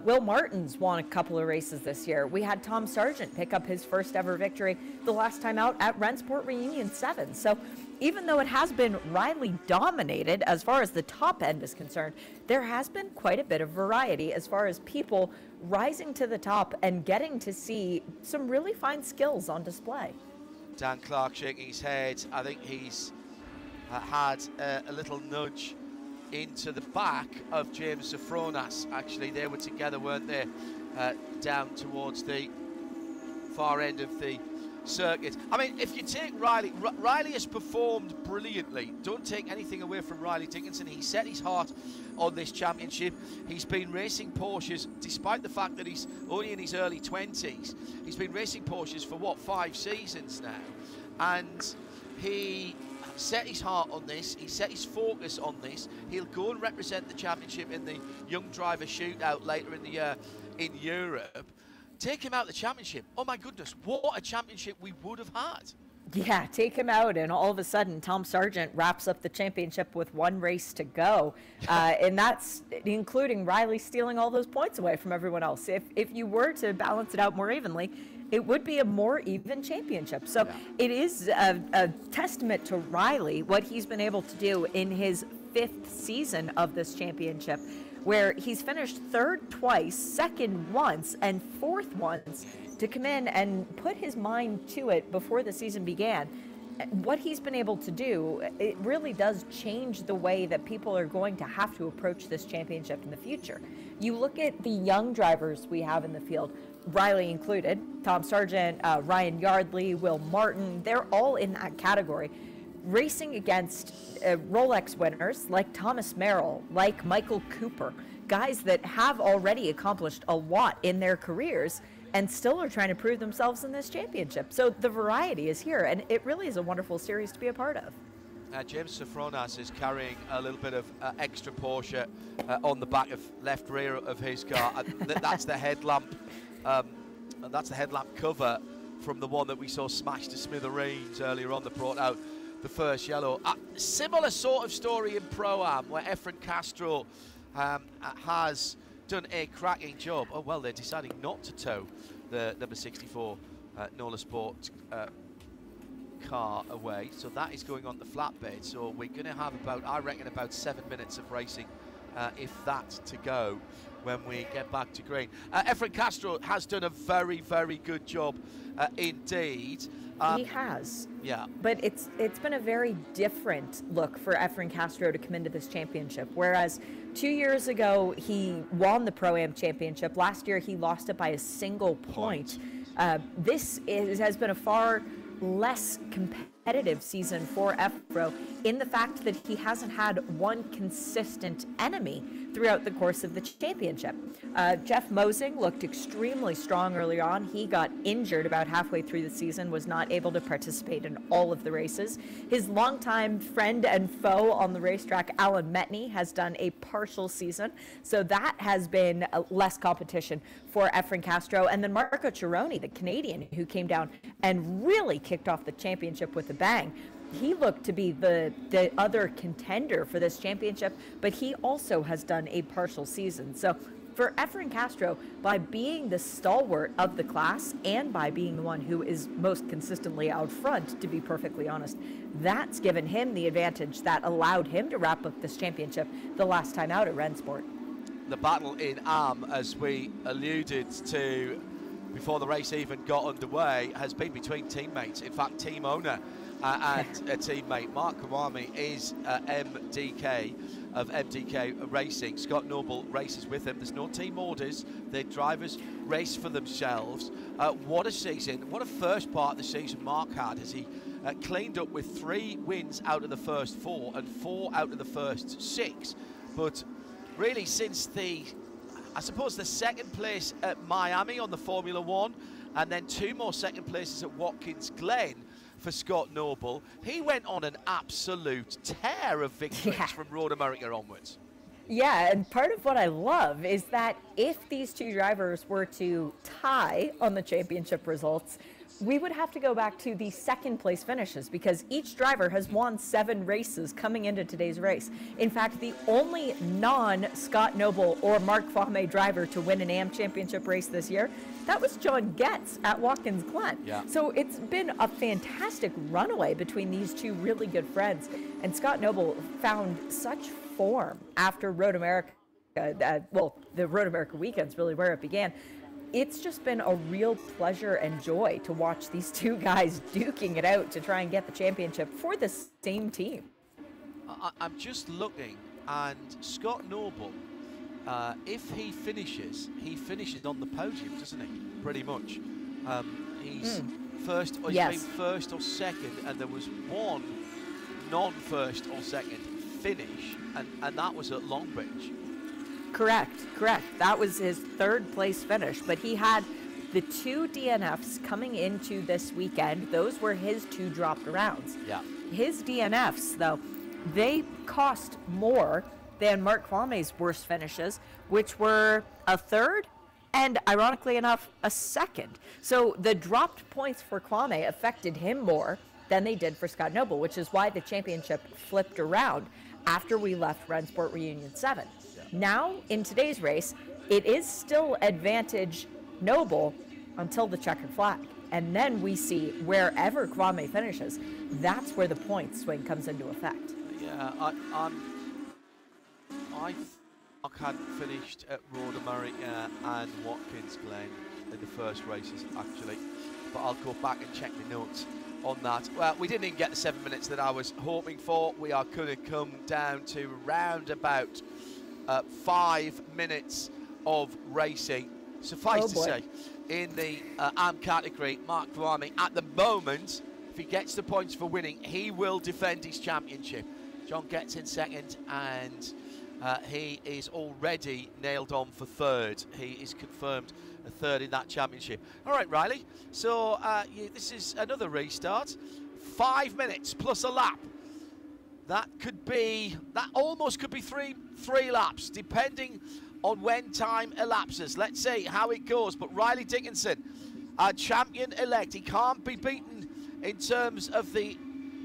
Speaker 3: Will Martin's won a couple of races this year. We had Tom Sargent pick up his first ever victory the last time out at Rensport Reunion 7. So even though it has been Riley dominated as far as the top end is concerned, there has been quite a bit of variety as far as people rising to the top and getting to see some really fine skills on display.
Speaker 2: Dan Clark shaking his head. I think he's had a little nudge into the back of James Safronas. Actually, they were together, weren't they? Down towards the far end of the circuit. I mean, if you take Riley, Riley has performed brilliantly. Don't take anything away from Riley Dickinson. He set his heart on this championship. He's been racing Porsches, despite the fact that he's only in his early 20s. He's been racing Porsches for, what, 5 seasons now? And he set his heart on this. He set his focus on this. He'll go and represent the championship in the Young Driver Shootout later in the year in Europe. Take him out of the championship. Oh my goodness, what a championship we would have had.
Speaker 3: Yeah, take him out, and all of a sudden, Tom Sargent wraps up the championship with 1 race to go. And that's including Riley stealing all those points away from everyone else. If you were to balance it out more evenly, it would be a more even championship. So it is a testament to Riley, what he's been able to do in his 5th season of this championship, where he's finished 3rd twice, 2nd once, and 4th once, to come in and put his mind to it before the season began. What he's been able to do, it really does change the way that people are going to have to approach this championship in the future. You look at the young drivers we have in the field, Riley included, Tom Sargent, Ryan Yardley, Will Martin, they're all in that category. racing against Rolex winners like Thomas Merrill, like Michael Cooper, guys that have already accomplished a lot in their careers and still are trying to prove themselves in this championship. So the variety is here, and it really is a wonderful series to be a part of.
Speaker 2: James Sofronas is carrying a little bit of extra Porsche on the back of left rear of his car. That's the headlamp. That's the headlamp cover from the one that we saw smashed to smithereens earlier on that brought out the first yellow. Similar sort of story in Pro-Am, where Efren Castro has done a cracking job. Oh, well, they're deciding not to tow the number 64 Nola Sport car away, so that is going on the flatbed. So we're going to have about, I reckon, about 7 minutes of racing, if that, to go when we get back to green. Efren Castro has done a very, very good job indeed.
Speaker 3: He has.
Speaker 2: Yeah.
Speaker 3: But it's been a very different look for Efren Castro to come into this championship. Whereas 2 years ago, he won the Pro-Am championship. Last year, he lost it by a single point. This has been a far less competitive season for Efro in the fact that he hasn't had one consistent enemy throughout the course of the championship. Jeff Mosing looked extremely strong early on. He got injured about halfway through the season, was not able to participate in all of the races. His longtime friend and foe on the racetrack, Alan Metney, has done a partial season, so that has been less competition for Efren Castro. And then Marco Cironi, the Canadian, who came down and really kicked off the championship with a bang. He looked to be the other contender for this championship, but he also has done a partial season. So for Efren Castro, by being the stalwart of the class and by being the one who is most consistently out front, to be perfectly honest, that's given him the advantage that allowed him to wrap up this championship the last time out at Rennsport.
Speaker 2: The battle in Am, as we alluded to before the race even got underway, has been between teammates. In fact, team owner and a teammate. Mark Kawami is MDK of MDK Racing. Scott Noble races with him. There's no team orders. The drivers race for themselves. What a season. What a first part of the season Mark had, as he cleaned up with 3 wins out of the first 4 and 4 out of the first 6. But really, since I suppose the second place at Miami on the Formula One, and then 2 more second places at Watkins Glen for Scott Noble, he went on an absolute tear of victories from Road America onwards.
Speaker 3: Yeah, and part of what I love is that if these 2 drivers were to tie on the championship results, we would have to go back to the second place finishes, because each driver has won 7 races coming into today's race. In fact, the only non-Scott Noble or Mark Fahme driver to win an AM championship race this year, that was John Getz at Watkins Glen. Yeah. So it's been a fantastic runaway between these 2 really good friends. And Scott Noble found such form after Road America, well, the Road America weekend's really where it began. It's just been a real pleasure and joy to watch these 2 guys duking it out to try and get the championship for the same team.
Speaker 2: I'm just looking, and Scott Noble, if he finishes on the podium, doesn't he? Pretty much. He's first, or he's been first or second, and there was 1 non-first or second finish, and that was at Longbridge.
Speaker 3: Correct. That was his 3rd place finish, but he had the 2 DNFs coming into this weekend. Those were his 2 dropped rounds. Yeah. His DNFs, though, they cost more than Mark Fahme's worst finishes, which were a 3rd and, ironically enough, a 2nd. So the dropped points for Kwame affected him more than they did for Scott Noble, which is why the championship flipped around after we left Rennsport Reunion 7. Now, in today's race, it is still advantage Noble until the checkered flag. And then we see wherever Kwame finishes, that's where the point swing comes into effect.
Speaker 2: Yeah, I hadn't finished at Road America and Watkins Glen in the first races, actually. But I'll go back and check the notes on that. Well, we didn't even get the 7 minutes that I was hoping for. We are going to come down to round about 5 minutes of racing. Suffice to say, in the AM category, Mark Kwame at the moment if he gets the points for winning, he will defend his championship. John gets in second, and he is already nailed on for third. He is confirmed a third in that championship. All right, Riley, so this is another restart. 5 minutes plus a lap. That almost could be three laps, depending on when time elapses. Let's see how it goes. But Riley Dickinson, our champion-elect, he can't be beaten in terms of the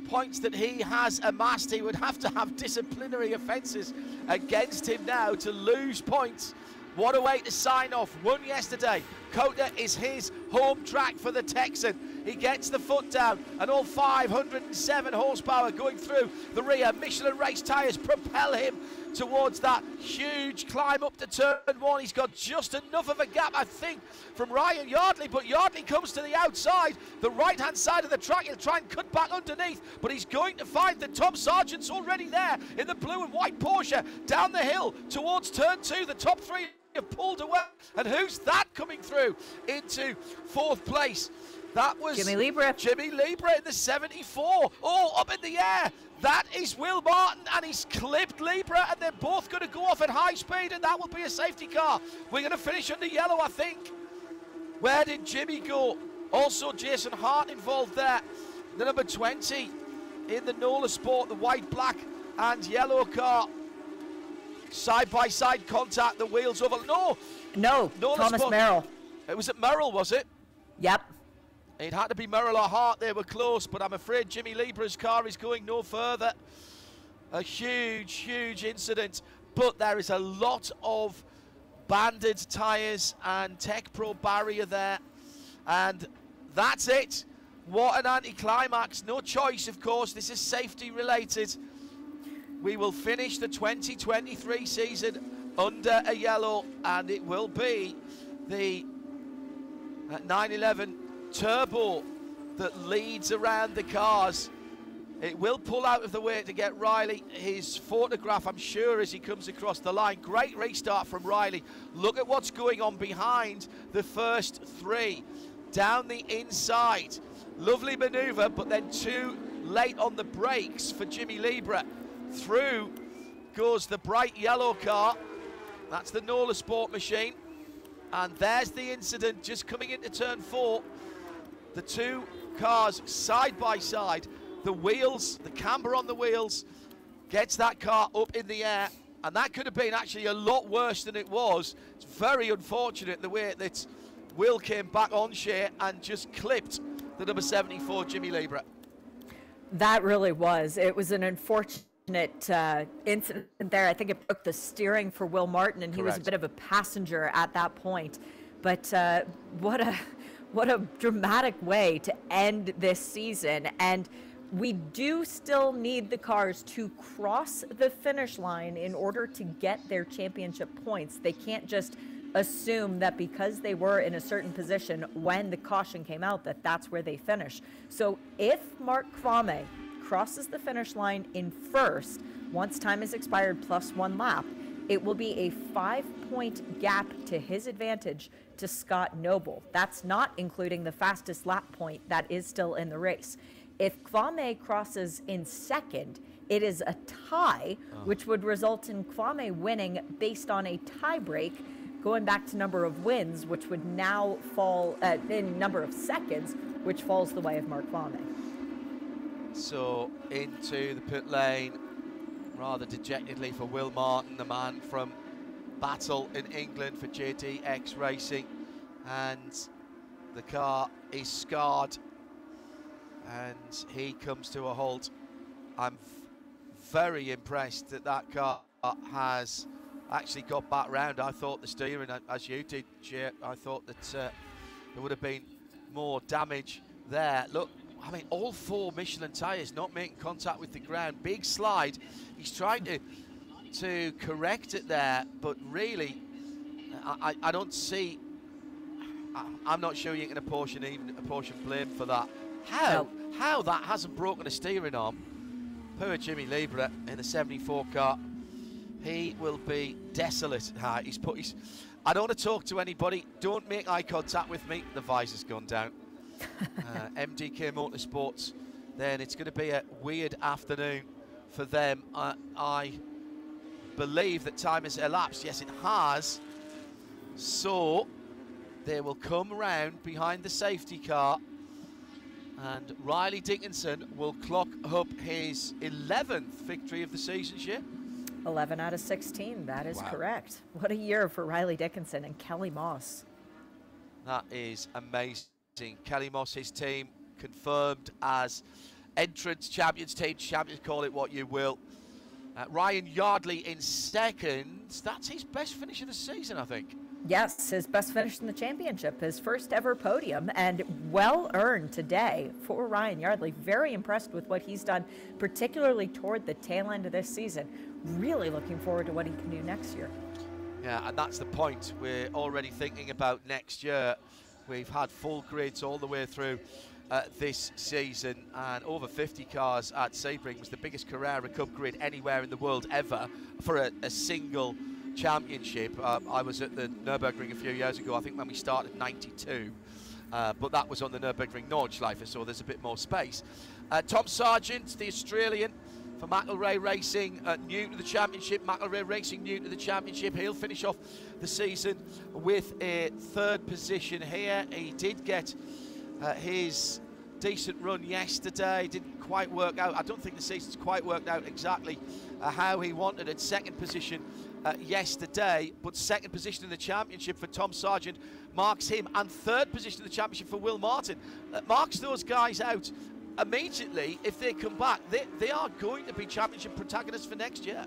Speaker 2: points that he has amassed. He would have to have disciplinary offences against him now to lose points. What a way to sign off. Won yesterday. Kota is his home track for the Texan. He gets the foot down, and all 507 horsepower going through the rear. Michelin race tyres propel him towards that huge climb up to turn one. He's got just enough of a gap, I think, from Ryan Yardley, but Yardley comes to the outside, the right-hand side of the track. He'll try and cut back underneath, but he's going to find that Tom Sargent's already there in the blue and white Porsche down the hill towards turn two. The top three have pulled away, and who's that coming through into fourth place? That was
Speaker 3: Jimmy Liebra.
Speaker 2: Jimmy Liebra in the 74. Oh, up in the air. That is Will Martin, and he's clipped Liebra, and they're both going to go off at high speed, and that will be a safety car. We're going to finish under yellow, I think. Where did Jimmy go? Also, Jason Hart involved there. The number 20 in the Nola Sport, the white, black, and yellow car. Side-by-side contact, the wheels over. No, Nola
Speaker 3: Thomas
Speaker 2: Sport.
Speaker 3: Merrill.
Speaker 2: It was at Merrill, was it?
Speaker 3: Yep.
Speaker 2: It had to be Merrill or Hart. They were close, but I'm afraid Jimmy Liebra's car is going no further. A huge, huge incident. But there is a lot of banded tyres and Tech Pro barrier there. And that's it. What an anticlimax. No choice, of course. This is safety related. We will finish the 2023 season under a yellow, and it will be the 911 Turbo that leads around the cars. It will pull out of the way to get Riley his photograph, I'm sure, as he comes across the line. Great restart from Riley. Look at what's going on behind the first three. Down the inside. Lovely manoeuvre, but then too late on the brakes for Jimmy Liebra. Through goes the bright yellow car. That's the Nola Sport machine. And there's the incident just coming into turn four. The two cars side by side. The wheels, the camber on the wheels, gets that car up in the air. And that could have been actually a lot worse than it was. It's very unfortunate the way that Will came back on Shea and just clipped the number 74, Jimmy Liebra.
Speaker 3: That really was. It was an unfortunate incident there. I think it broke the steering for Will Martin, and he was a bit of a passenger at that point. But what a dramatic way to end this season. And we do still need the cars to cross the finish line in order to get their championship points. They can't just assume that because they were in a certain position when the caution came out that that's where they finish. So if Mark Kwame crosses the finish line in first, once time has expired plus one lap, it will be a 5-point gap to his advantage to Scott Noble. That's not including the fastest lap point that is still in the race. If Kwame crosses in second, it is a tie, which would result in Kwame winning based on a tie break, going back to number of wins, which would now fall in number of seconds, which falls the way of Mark Kwame.
Speaker 2: So into the pit lane, rather dejectedly for Will Martin, the man from Battle in England for JDX Racing, and the car is scarred and he comes to a halt. I'm very impressed that that car has actually got back round. I thought the steering, as you did, Jay, I thought that there would have been more damage there. Look, I mean, all four Michelin tyres not making contact with the ground. Big slide. He's trying to correct it there, but really, I don't see. I'm not sure you can apportion blame for that. How that hasn't broken a steering arm? Poor Jimmy Liebra in the 74 car. He will be desolate. I don't want to talk to anybody. Don't make eye contact with me. The visor's gone down. MDK Motorsports then it's going to be a weird afternoon for them. I believe that time has elapsed. Yes, it has. So they will come round behind the safety car, and Riley Dickinson will clock up his 11th victory of the season, Shea.
Speaker 3: 11 out of 16, that is
Speaker 2: Wow.
Speaker 3: correct. What a year for Riley Dickinson and Kelly Moss. That
Speaker 2: is amazing. Kelly Moss, his team, confirmed as entrance champions, team champions, call it what you will. Ryan Yardley in second. That's his best finish of the season, I think.
Speaker 3: Yes, his best finish in the championship, his first ever podium, and well earned today for Ryan Yardley. Very impressed with what he's done, particularly toward the tail end of this season. Really looking forward to what he can do next year.
Speaker 2: Yeah, and that's the point. We're already thinking about next year. We've had full grids all the way through this season, and over 50 cars at Sebring was the biggest Carrera Cup grid anywhere in the world ever for a single championship. I was at the Nürburgring a few years ago, I think when we started 92, but that was on the Nürburgring Nordschleife, so there's a bit more space. Tom Sargent, the Australian for McElrea Racing, new to the championship. McElrea Racing new to the championship. He'll finish off the season with a third position here. He did get his decent run yesterday. Didn't quite work out. I don't think the season's quite worked out exactly how he wanted it. Second position yesterday, but second position in the championship for Tom Sargent marks him, and third position in the championship for Will Martin. Marks those guys out immediately. If they come back, they are going to be championship protagonists for next year.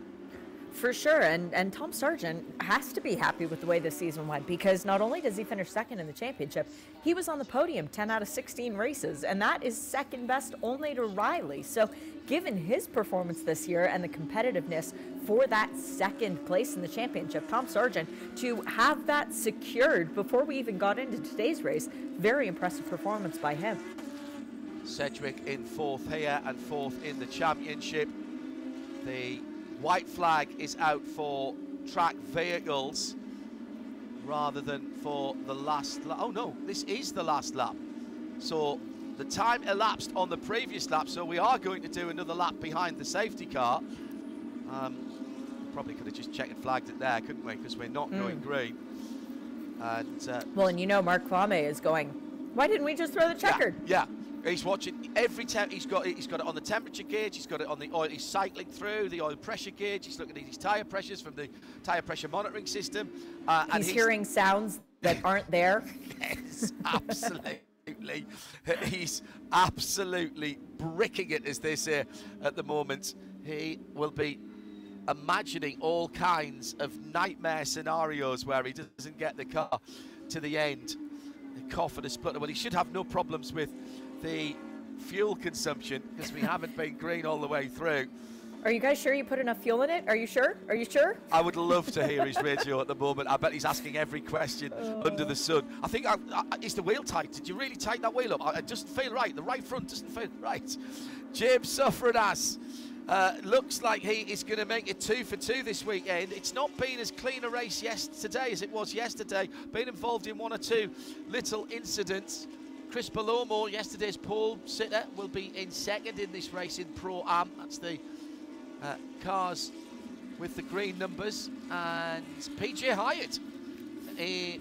Speaker 3: For sure, and Tom Sargent has to be happy with the way this season went, because not only does he finish second in the championship, he was on the podium 10 out of 16 races, and that is second best only to Riley. So given his performance this year and the competitiveness for that second place in the championship, Tom Sargent, to have that secured before we even got into today's race, very impressive performance by him.
Speaker 2: Sedgwick in fourth here and fourth in the championship. The white flag is out for track vehicles rather than for the last lap. Oh no, this is the last lap. So the time elapsed on the previous lap, so we are going to do another lap behind the safety car. Probably could have just checked and flagged it there, couldn't we? Because we're not going green. And
Speaker 3: well, and you know Mark Kwame is going, why didn't we just throw the checkered?
Speaker 2: Yeah. He's watching every time. He's got it on the temperature gauge. He's got it on the oil. He's cycling through the oil pressure gauge. He's looking at his tyre pressures from the tyre pressure monitoring system. And
Speaker 3: he's hearing sounds that aren't there.
Speaker 2: Yes, absolutely. He's absolutely bricking it, as they say at the moment. He will be imagining all kinds of nightmare scenarios where he doesn't get the car to the end. A cough and a splutter. Well, he should have no problems with the fuel consumption, because we haven't been green all the way through.
Speaker 3: Are you guys sure you put enough fuel in it? Are you sure? Are you sure?
Speaker 2: I would love to hear his radio at the moment. I bet he's asking every question under the sun. I think, is the wheel tight? Did you really tighten that wheel up? It doesn't feel right. The right front doesn't feel right. James Sofradas looks like he is going to make it 2 for 2 this weekend. It's not been as clean a race today as it was yesterday. Been involved in one or two little incidents. Chris Palomo, yesterday's pole sitter, will be in second in this race in Pro-Am. That's the cars with the green numbers. And PJ Hyatt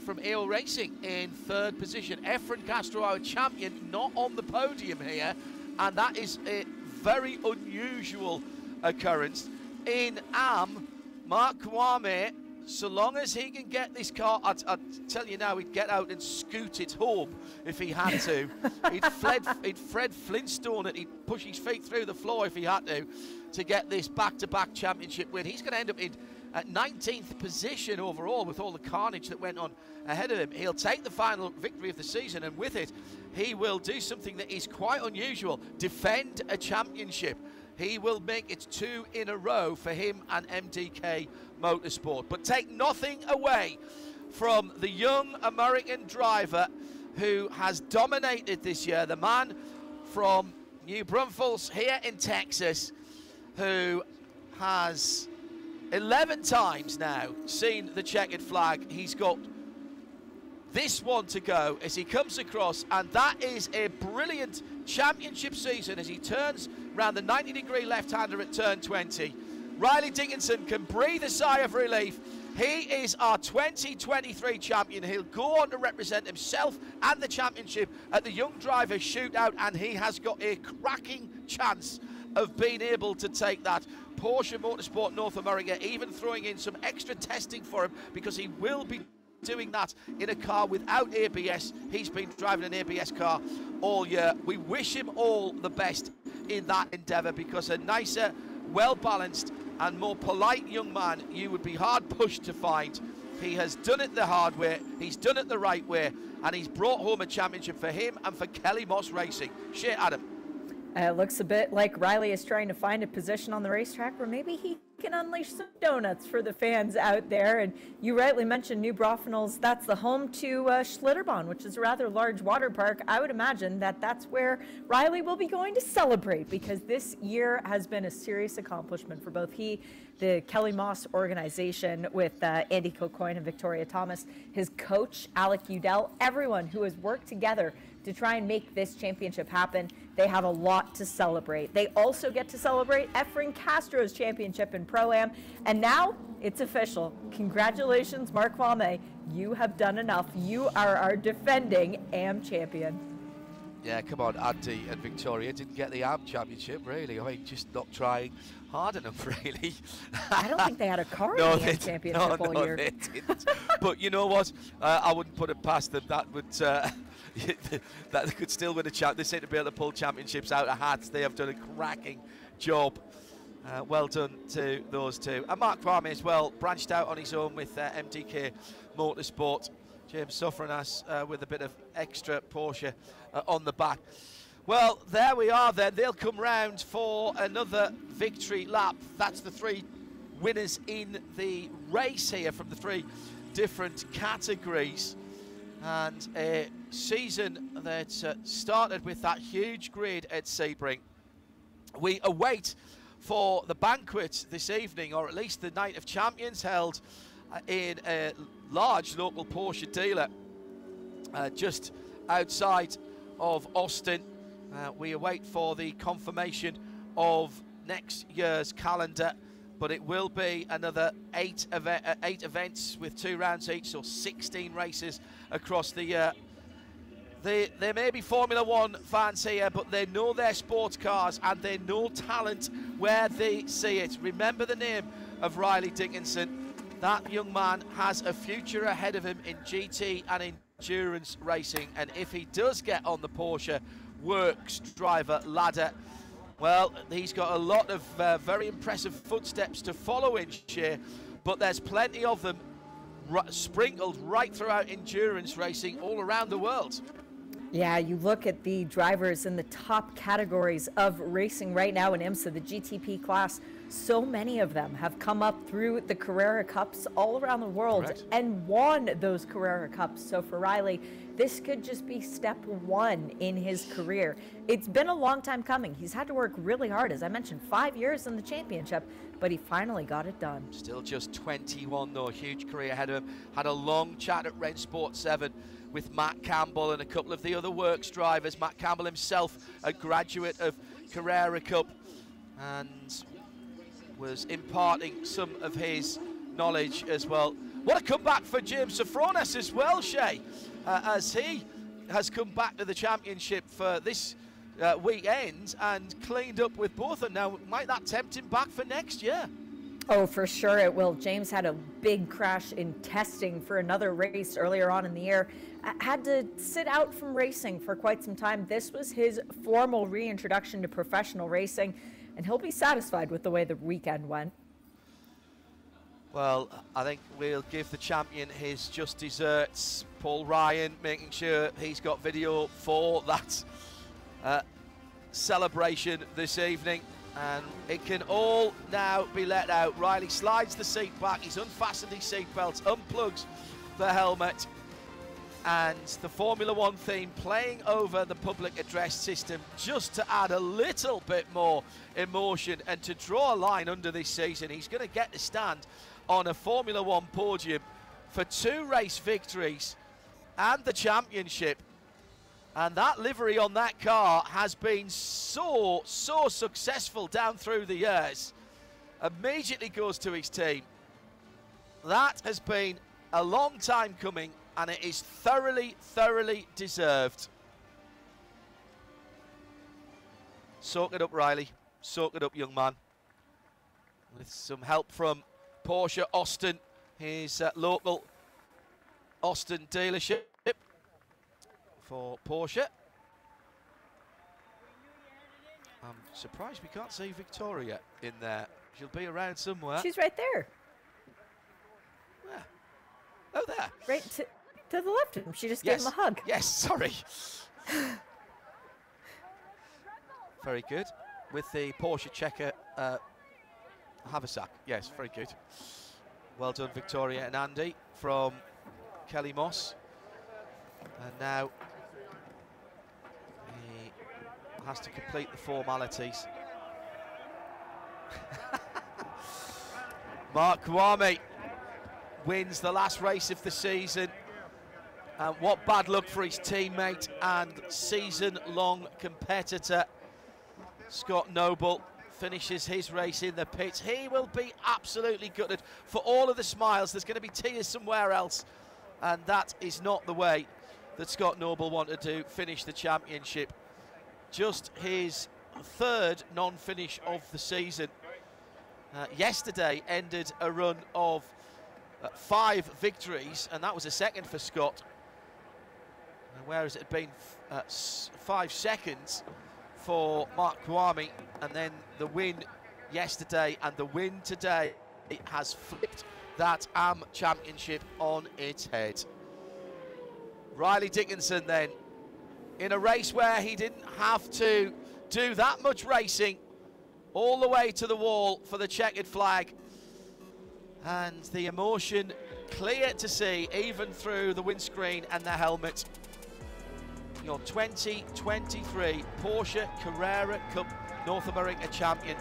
Speaker 2: from AO Racing in third position. Efren Castro, our champion, not on the podium here. And that is a very unusual occurrence. In Am, Mark Kwame, so long as he can get this car, I'd tell you now, he'd get out and scoot it home if he had to. He'd Fred Flintstone it, he'd push his feet through the floor if he had to get this back-to-back championship win. He's going to end up in 19th position overall with all the carnage that went on ahead of him. He'll take the final victory of the season, and with it, he will do something that is quite unusual, defend a championship. He will make it 2 in a row for him and MDK Motorsport. But take nothing away from the young American driver who has dominated this year, the man from New Braunfels here in Texas, who has 11 times now seen the checkered flag. He's got this one to go as he comes across, and that is a brilliant championship season as he turns round the 90-degree left-hander at turn 20. Riley Dickinson can breathe a sigh of relief. He is our 2023 champion. He'll go on to represent himself and the championship at the Young Drivers Shootout, and he has got a cracking chance of being able to take that. Porsche Motorsport North America even throwing in some extra testing for him, because he will be doing that in a car without ABS. He's been driving an ABS car all year. We wish him all the best in that endeavour, because a nicer, well-balanced and more polite young man you would be hard pushed to find. He has done it the hard way, he's done it the right way, and he's brought home a championship for him and for Kelly Moss Racing. Shea, Adam.
Speaker 3: It looks a bit like Riley is trying to find a position on the racetrack where maybe he can unleash some donuts for the fans out there. And you rightly mentioned New Braunfels. That's the home to Schlitterbahn, which is a rather large water park. I would imagine that that's where Riley will be going to celebrate, because this year has been a serious accomplishment for both he, the Kelly Moss organization with Andy Kilcoyne and Victoria Thomas, his coach, Alec Udell, everyone who has worked together to try and make this championship happen. They have a lot to celebrate. They also get to celebrate Efren Castro's championship in Pro-Am. And now it's official. Congratulations, Mark Valme. You have done enough. You are our defending AM champion.
Speaker 2: Yeah, come on, Andy and Victoria didn't get the AM championship, really. I mean, just not trying hard enough, really.
Speaker 3: I don't think they had a car in the AM championship all year.
Speaker 2: They didn't. But you know what? I wouldn't put it past them. That would... that they could still win a champ. They seem to be able to pull championships out of hats. They have done a cracking job. Well done to those two. And Mark Kwame as well, branched out on his own with MDK Motorsport. James Sofranas with a bit of extra Porsche on the back. Well, there we are then. They'll come round for another victory lap. That's the three winners in the race here from the three different categories. And a season that started with that huge grid at Sebring. We await for the banquet this evening, or at least the Night of Champions, held in a large local Porsche dealer just outside of Austin. We await for the confirmation of next year's calendar, but it will be another eight events with 2 rounds each, so 16 races across the year. There may be Formula One fans here, but they know their sports cars and they know talent where they see it. Remember the name of Riley Dickinson. That young man has a future ahead of him in GT and endurance racing, and if he does get on the Porsche Works driver ladder, well, he's got a lot of very impressive footsteps to follow in, Shea, but there's plenty of them sprinkled right throughout endurance racing all around the world.
Speaker 3: Yeah, you look at the drivers in the top categories of racing right now in IMSA, the GTP class, so many of them have come up through the Carrera Cups all around the world. Correct. And won those Carrera Cups. So for Riley, this could just be step one in his career. It's been a long time coming. He's had to work really hard, as I mentioned, 5 years in the championship, but he finally got it done. Still just 21 though, huge career ahead of him. Had a long chat at Red Sport 7 with Matt Campbell and a couple of the other Works drivers. Matt Campbell himself, a graduate of Carrera Cup, and was imparting some of his knowledge as well. What a comeback for James Sofronis as well, Shea, as he has come back to the championship for this weekend and cleaned up with both of them. Now, might that tempt him back for next year? Oh, for sure it will. James had a big crash in testing for another race earlier on in the year. Had to sit out from racing for quite some time. This was his formal reintroduction to professional racing, and he'll be satisfied with the way the weekend went. Well, I think we'll give the champion his just desserts. Paul Ryan making sure he's got video for that celebration this evening. And it can all now be let out. Riley slides the seat back, he's unfastened his seatbelt, unplugs the helmet, and the Formula One theme playing over the public address system just to add a little bit more emotion and to draw a line under this season. He's going to get to stand on a Formula One podium for 2 race victories
Speaker 2: and the championship. And that livery on that car has been so successful down through the years. Immediately goes to his team. That has been a long time coming, and it is thoroughly deserved. Soak it up, Riley. Soak it up, young man. With some help from Porsche Austin, his local Austin dealership for Porsche. I'm surprised we can't see Victoria in there. She'll be around somewhere.
Speaker 3: She's right there.
Speaker 2: Where? Oh, there.
Speaker 3: Right to the left of him. She just gave him a hug.
Speaker 2: Yes, sorry. Very good. With the Porsche checker, Haversack. Yes, very good. Well done, Victoria and Andy from Kelly Moss. And now he has to complete the formalities. Mark Kwame wins the last race of the season. And what bad luck for his teammate and season-long competitor. Scott Noble finishes his race in the pits. He will be absolutely gutted. For all of the smiles, there's going to be tears somewhere else. And that is not the way that Scott Noble wanted to finish the championship. Just his third non-finish of the season. Yesterday ended a run of 5 victories, and that was a second for Scott. Whereas it had been 5 seconds for Mark Kwame, and then the win yesterday and the win today, it has flipped that AM championship on its head. Riley Dickinson then, in a race where he didn't have to do that much racing, all the way to the wall for the checkered flag, and the emotion clear to see even through the windscreen and the helmet. Your 2023 Porsche Carrera Cup North America champion.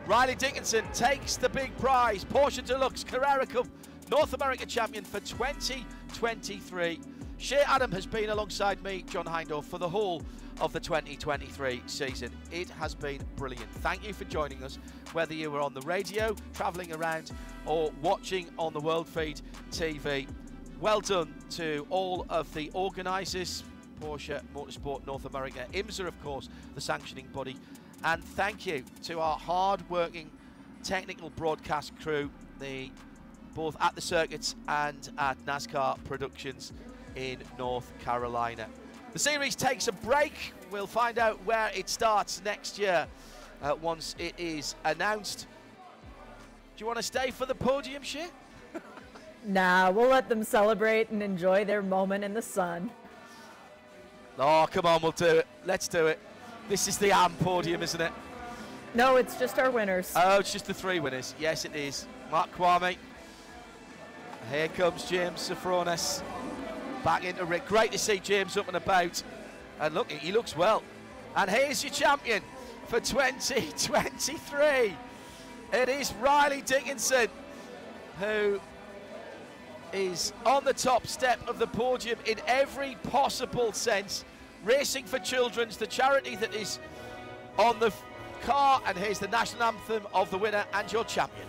Speaker 2: Riley Dickinson takes the big prize, Porsche Deluxe Carrera Cup North America champion for 2023. Shea Adam has been alongside me, John Hindhaugh, for the whole of the 2023 season. It has been brilliant. Thank you for joining us, whether you were on the radio, travelling around, or watching on the World Feed TV. Well done to all of the organisers, Porsche Motorsport North America, IMSA, of course, the sanctioning body. And thank you to our hard-working technical broadcast crew, both at the circuits and at NASCAR Productions in North Carolina. The series takes a break. We'll find out where it starts next year once it is announced. Do you want to stay for the podium, Shea?
Speaker 3: Nah, we'll let them celebrate and enjoy their moment in the sun.
Speaker 2: Oh, come on, we'll do it. Let's do it. This is the AM podium, isn't it?
Speaker 3: No, it's just our winners.
Speaker 2: Oh, it's just the 3 winners. Yes, it is. Mark Kwame. Here comes James Safronis. Back into Rick. Great to see James up and about. And look, he looks well. And here's your champion for 2023. It is Riley Dickinson, who is on the top step of the podium in every possible sense. Racing for Children's, the charity that is on the car. And here's the national anthem of the winner and your champion.